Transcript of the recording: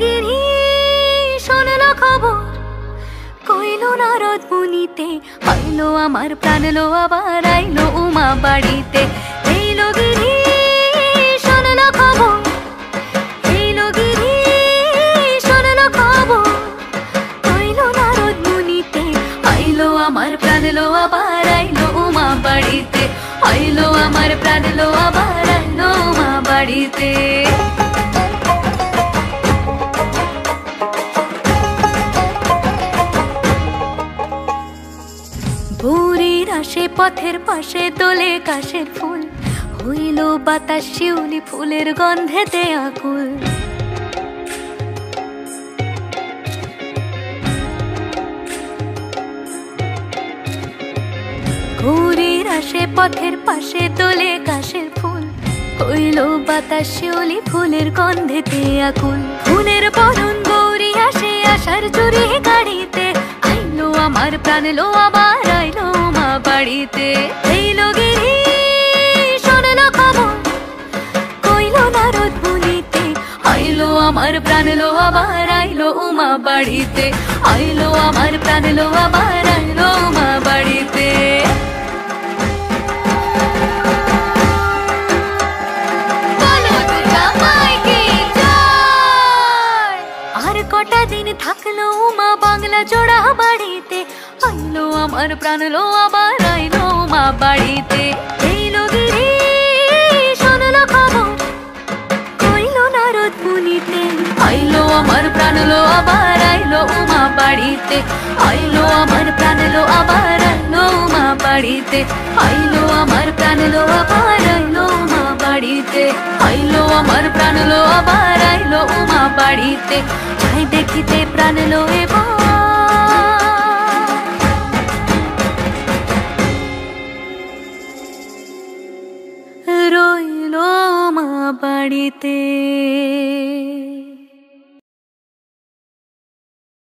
গিরি শোনলো খবর কইলো নারদ মুনিতে আইলো আমার প্রাণ লো আবার আইলো উমা বাড়িতে এইলো গিরি শোনলো খবর এইলো গিরি শোনলো খবর কইলো নারদ মুনিতে আইলো আমার প্রাণ লো আবার আইলো উমা বাড়িতে আইলো আমার প্রাণ লো আবার আইলো উমা বাড়িতে ভোরের আসে পথের পাশে দোলে কাশের ফুল হইল বাতাস শিউলি ফুলের গন্ধেতে আকুল ভোরের আসে পথের পাশে দোলে কাশের ফুল হইল বাতাস শিউলি ফুলের গন্ধেতে আকুল ফুলের বরণ গৌরী আসে আশার চুরি গাড়িতে আইলো আমার প্রাণ লো আবার আইলো মা বাড়িতে এইলো গিরি শোনলো খবর কইলো নারদ মুনিতে আইলো আমার প্রাণ লো আবার আইলো উমা বাড়িতে আইলো আমার প্রাণ লো আবার আইলো উমা বাড়িতে কটা দিন থাকলো উমা বাংলা জোড়া বাড়িতে আইলো আমার প্রাণ লো আবার আইলো উমা বাড়িতে এইলো গিরি শোনলো খবর কইলো নারদ মুনিতে আইলো আমার প্রাণ লো আবার আইলো উমা বাড়িতে আইলো আমার প্রাণ লো আবার আইলো উমা বাড়িতে আইলো আমার প্রাণ লো আবার আইলো উমা বাড়িতে আইলো আমার প্রাণ লো আবার আইলো উমা বাড়িতে যাই দেখিতে প্রাণ লো এবার রইলো মা বাড়িতে।